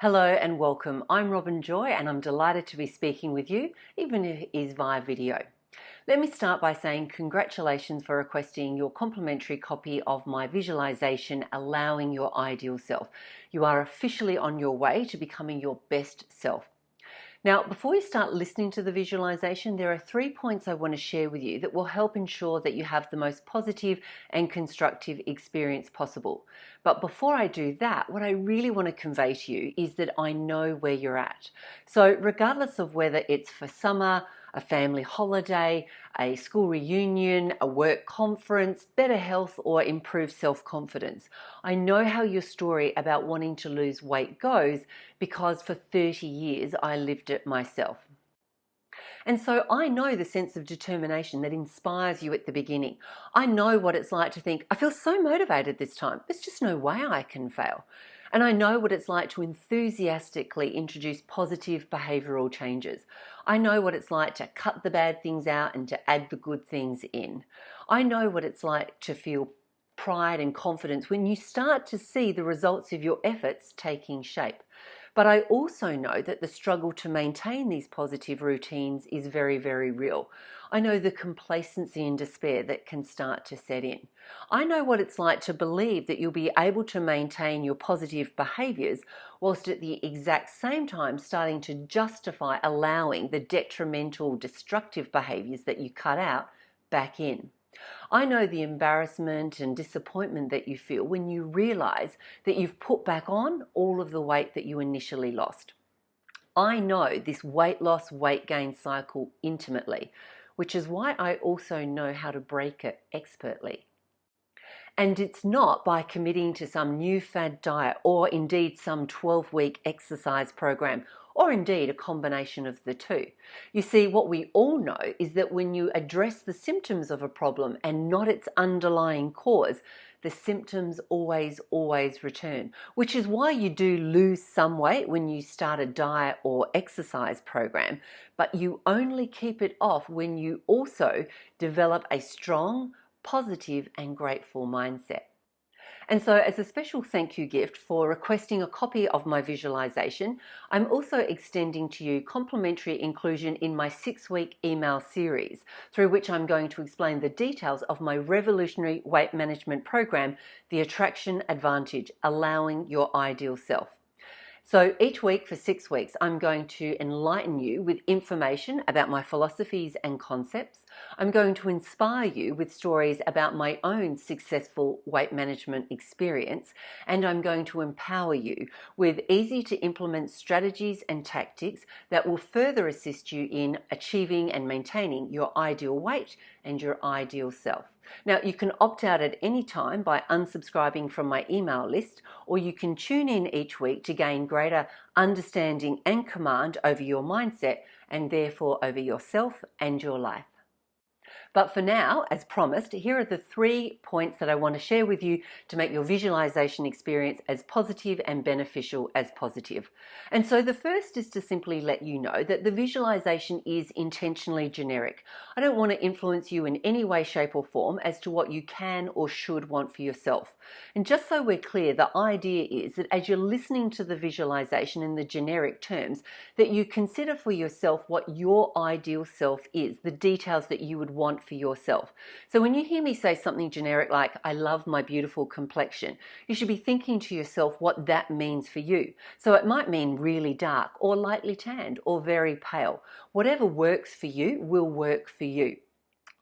Hello and welcome. I'm Robin Joy and I'm delighted to be speaking with you, even if it is via video. Let me start by saying congratulations for requesting your complimentary copy of my visualization, Allowing Your Ideal Self. You are officially on your way to becoming your best self. Now, before you start listening to the visualization, there are 3 points I want to share with you that will help ensure that you have the most positive and constructive experience possible. But before I do that, what I really want to convey to you is that I know where you're at. So regardless of whether it's for summer, a family holiday, a school reunion, a work conference, better health, or improved self-confidence, I know how your story about wanting to lose weight goes because for 30 years I lived it myself. And so I know the sense of determination that inspires you at the beginning. I know what it's like to think, I feel so motivated this time. There's just no way I can fail. And I know what it's like to enthusiastically introduce positive behavioural changes. I know what it's like to cut the bad things out and to add the good things in. I know what it's like to feel pride and confidence when you start to see the results of your efforts taking shape. But I also know that the struggle to maintain these positive routines is very, very real. I know the complacency and despair that can start to set in. I know what it's like to believe that you'll be able to maintain your positive behaviours whilst at the exact same time starting to justify allowing the detrimental, destructive behaviours that you cut out back in. I know the embarrassment and disappointment that you feel when you realise that you've put back on all of the weight that you initially lost. I know this weight loss, weight gain cycle intimately, which is why I also know how to break it expertly. And it's not by committing to some new fad diet or indeed some 12-week exercise program or indeed a combination of the two. You see, what we all know is that when you address the symptoms of a problem and not its underlying cause, the symptoms always return, which is why you do lose some weight when you start a diet or exercise program, but you only keep it off when you also develop a strong, positive and grateful mindset. And so as a special thank you gift for requesting a copy of my visualization, I'm also extending to you complimentary inclusion in my 6-week email series, through which I'm going to explain the details of my revolutionary weight management program, The Attraction Advantage, Allowing Your Ideal Self. So each week for 6 weeks, I'm going to enlighten you with information about my philosophies and concepts. I'm going to inspire you with stories about my own successful weight management experience, and I'm going to empower you with easy to implement strategies and tactics that will further assist you in achieving and maintaining your ideal weight and your ideal self. Now, you can opt out at any time by unsubscribing from my email list, or you can tune in each week to gain greater understanding and command over your mindset and therefore over yourself and your life. But for now, as promised, here are the 3 points that I want to share with you to make your visualization experience as positive and beneficial as positive. And so the first is to simply let you know that the visualization is intentionally generic. I don't want to influence you in any way, shape or form as to what you can or should want for yourself. And just so we're clear, the idea is that as you're listening to the visualization in the generic terms, that you consider for yourself what your ideal self is, the details that you would want for yourself. So when you hear me say something generic like, I love my beautiful complexion, you should be thinking to yourself what that means for you. So it might mean really dark or lightly tanned or very pale. Whatever works for you will work for you.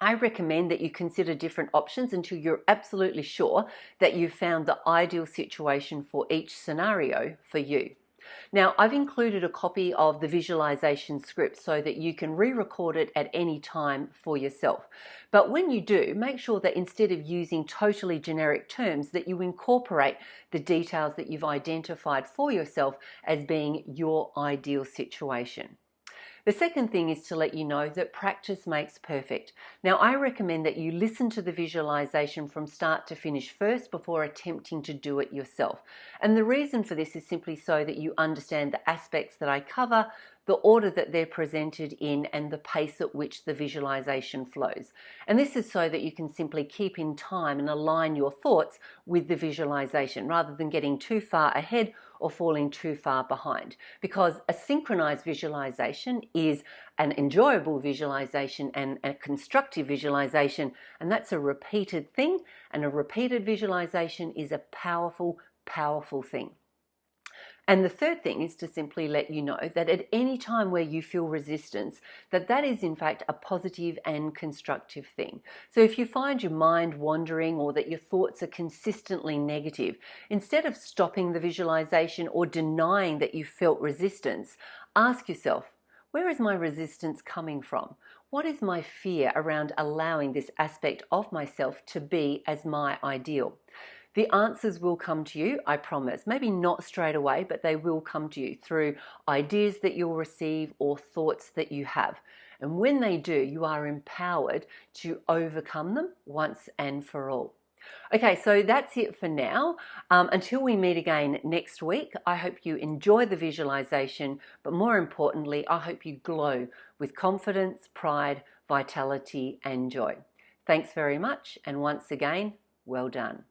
I recommend that you consider different options until you're absolutely sure that you've found the ideal situation for each scenario for you. Now, I've included a copy of the visualization script so that you can re-record it at any time for yourself. But when you do, make sure that instead of using totally generic terms, that you incorporate the details that you've identified for yourself as being your ideal situation. The second thing is to let you know that practice makes perfect. Now, I recommend that you listen to the visualization from start to finish first before attempting to do it yourself. And the reason for this is simply so that you understand the aspects that I cover, the order that they're presented in, and the pace at which the visualization flows. And this is so that you can simply keep in time and align your thoughts with the visualization rather than getting too far ahead or falling too far behind. Because a synchronized visualization is an enjoyable visualization and a constructive visualization, and that's a repeated thing, and a repeated visualization is a powerful, powerful thing. And the third thing is to simply let you know that at any time where you feel resistance, that is in fact a positive and constructive thing. So if you find your mind wandering or that your thoughts are consistently negative, instead of stopping the visualization or denying that you felt resistance, ask yourself, where is my resistance coming from? What is my fear around allowing this aspect of myself to be as my ideal? The answers will come to you, I promise. Maybe not straight away, but they will come to you through ideas that you'll receive or thoughts that you have. And when they do, you are empowered to overcome them once and for all. Okay, so that's it for now. Until we meet again next week, I hope you enjoy the visualization, but more importantly, I hope you glow with confidence, pride, vitality, and joy. Thanks very much, and once again, well done.